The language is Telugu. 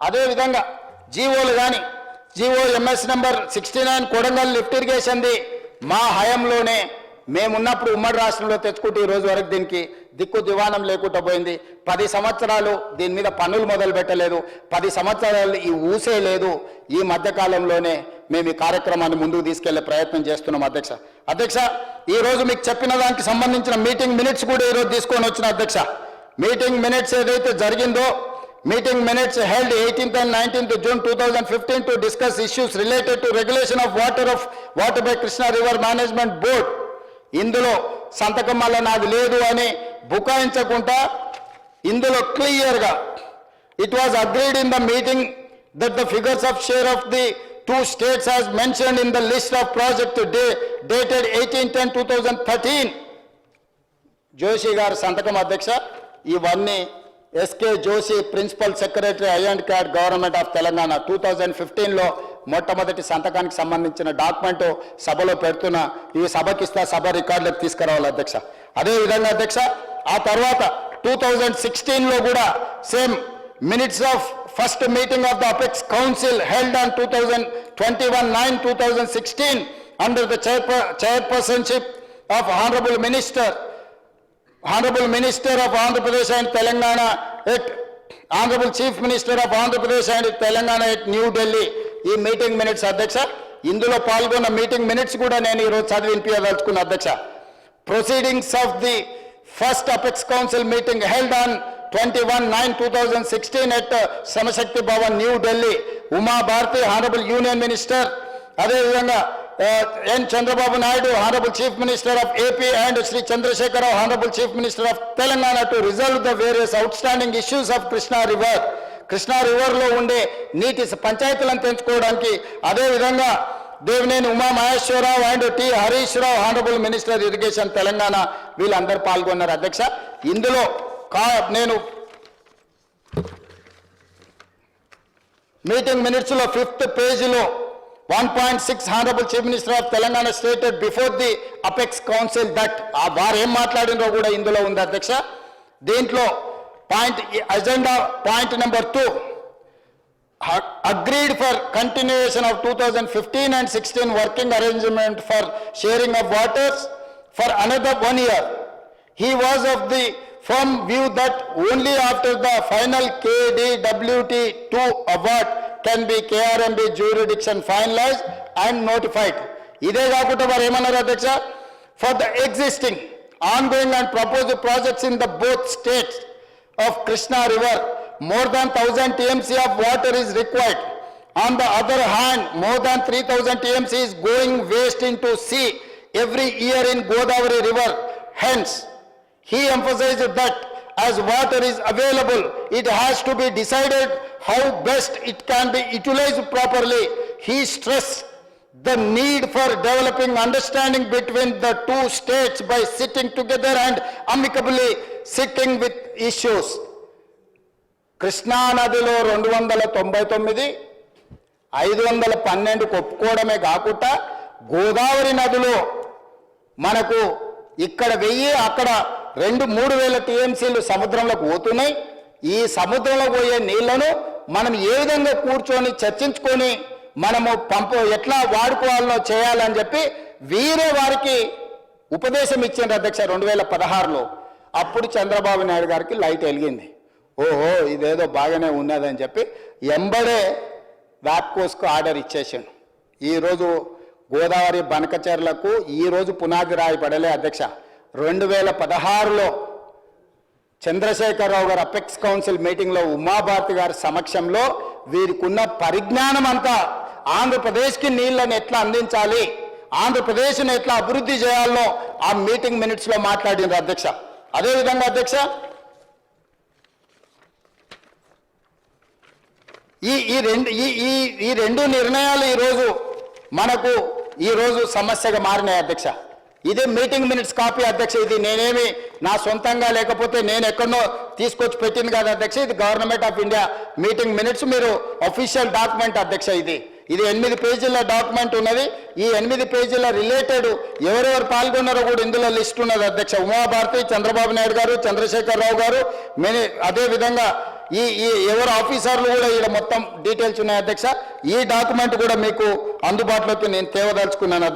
అదేవిధంగా జీవోలు కానీ GO MS number 69 Kodangal lift ఇరిగేషన్ది మా హయాంలోనే మేమున్నప్పుడు ఉమ్మడి రాష్ట్రంలో తెచ్చుకుంటూ ఈ రోజు వరకు దీనికి దిక్కు దివాణం లేకుండా పోయింది. 10 సంవత్సరాలు దీని మీద పన్నులు మొదలు పెట్టలేదు, 10 సంవత్సరాలు ఈ ఊసే లేదు. ఈ మధ్యకాలంలోనే మేము ఈ కార్యక్రమాన్ని ముందుకు తీసుకెళ్లే ప్రయత్నం చేస్తున్నాం అధ్యక్ష. ఈరోజు మీకు చెప్పిన దానికి సంబంధించిన మీటింగ్ మినిట్స్ కూడా ఈరోజు తీసుకొని వచ్చిన అధ్యక్ష. మీటింగ్ మినిట్స్ ఏదైతే జరిగిందో, meeting minutes held 18th and 19th June 2015 to discuss issues related to regulation of water by Krishna River Management Board. ఇందులో సంతకం వల్ల నాది లేదు అని బుకాయించకుండా ఇందులో క్లియర్గా it was agreed in the meeting that the figures of share of the two states as mentioned in the list of project dated 18/10/2013 Joshi గారు సంతకం అధ్యక్ష. ఇవన్నీ ఎస్కే జోషి ప్రిన్సిపల్ సెక్రటరీ ఐ&CAD గవర్నమెంట్ ఆఫ్ తెలంగాణ 2015లో మొట్టమొదటి సంతకానికి సంబంధించిన డాక్యుమెంట్ సభలో పెడుతున్న ఈ సభకిస్తా సభ రికార్డులకు తీసుకురావాలి అధ్యక్ష. అదేవిధంగా అధ్యక్ష ఆ తర్వాత 2016లో కూడా same minutes of first meeting of the apex council held on 21/9/2016 under the chairpersonship of Honorable Minister of Andhra Pradesh and Telangana at Honorable Chief Minister of Andhra Pradesh and Telangana at New Delhi. ఈ మీటింగ్ మినిట్స్ అధ్యక్ష. ఇందులో పాల్గొన్న మీటింగ్ మినిట్స్ కూడా నేను ఈరోజు చదివి వినిపించదలుచుకున్న అధ్యక్ష. Proceedings of the first apex council meeting held on 21/9/2016 at Shram Shakti Bhawan new Delhi. Uma Bharti honourable union minister, అదేవిధంగా N. Chandrababu Naidu, Honorable Chief Minister of AP, and Sri Chandrasekhar Rao, Honorable Chief Minister of Telangana, to resolve the various outstanding issues of Krishna River. Krishna River లో ఉండే నీటి పంచాయతీలను పెంచుకోవడానికి, అదేవిధంగా Devineni Uma Maheswararao and T Harish Rao, Honorable Minister Irrigation Telangana, వీళ్ళందరూ పాల్గొన్నారు అధ్యక్ష. ఇందులో నేను మీటింగ్ మినిట్స్లో 5th పేజీలో 1.6 Honorable Chief Minister of Telangana stated before the Apex Council that వారు ఏం మాట్లాడినో కూడా ఇందులో ఉంది అధ్యక్ష. దీంట్లో agenda point number 2 agreed for continuation of 2015 and 16 working arrangement for sharing of waters for another 1 year. He was of the firm view that only after the final KDWT2 award can be KRMB jurisdiction finalized and notified. ఇదే కాకుండా వారు ఏమన్నారు అధ్యక్ష, for the existing ongoing and proposed projects in the both states of Krishna River, more than 1000 TMC of water is required. On the other hand, more than 3000 TMC is going waste into sea every year in Godavari River. Hence, he emphasized that as water is available, it has to be decided how best it can be utilized properly. He stressed the need for developing understanding between the two states by sitting together and amicably sitting with issues. Krishna నదిలో 299, 512 ఒప్పుకోవడమే కాకుండా గోదావరి నదిలో మనకు ఇక్కడ 1000 అక్కడ 2-3000 టీఎంసీలు సముద్రంలోకి పోతున్నాయి. ఈ సముద్రంలో పోయే నీళ్లను మనం ఏ విధంగా కూర్చొని చర్చించుకొని మనము ఎట్లా వాడుకోవాలనో చేయాలని చెప్పి వీరే వారికి ఉపదేశం ఇచ్చిండ్రు అధ్యక్ష 2016లో. అప్పుడు చంద్రబాబు నాయుడు గారికి లైట్ వెలిగింది. ఓహో ఇదేదో బాగానే ఉన్నదని చెప్పి ఎంబడే వ్యాప్కోస్కు ఆర్డర్ ఇచ్చేసాడు. ఈరోజు గోదావరి బనకచెర్లకు ఈరోజు పునాది రాయి పడలే అధ్యక్ష. 2016లో చంద్రశేఖరరావు గారు అపెక్స్ కౌన్సిల్ మీటింగ్లో ఉమాభారతి గారి సమక్షంలో వీరికున్న పరిజ్ఞానం అంతా ఆంధ్రప్రదేశ్కి నీళ్లను ఎట్లా అందించాలి, ఆంధ్రప్రదేశ్ను ఎట్లా అభివృద్ధి చేయాలనో ఆ మీటింగ్ మినిట్స్లో మాట్లాడినారు అధ్యక్ష. అదేవిధంగా అధ్యక్ష ఈ రెండు నిర్ణయాలు మనకు ఈరోజు సమస్యగా మారినాయి అధ్యక్ష. ఇదే మీటింగ్ మినిట్స్ కాపీ అధ్యక్ష. ఇది నేనేమి నా సొంతంగా లేకపోతే నేను ఎక్కడనో తీసుకొచ్చి పెట్టింది కాదు అధ్యక్ష. ఇది government of India meeting minutes, మీరు అఫీషియల్ డాక్యుమెంట్ అధ్యక్ష. ఇది 8 పేజీల డాక్యుమెంట్ ఉన్నది. ఈ 8 పేజీల రిలేటెడ్ ఎవరెవరు పాల్గొన్నారో కూడా ఇందులో లిస్ట్ ఉన్నది అధ్యక్ష. ఉమాభారతి, చంద్రబాబు నాయుడు గారు, చంద్రశేఖరరావు గారు, అదేవిధంగా ఈ ఎవరు ఆఫీసర్లు కూడా ఇక్కడ మొత్తం డీటెయిల్స్ ఉన్నాయి అధ్యక్ష. ఈ డాక్యుమెంట్ కూడా మీకు అందుబాటులోకి నేను తేవదలుచుకున్నాను.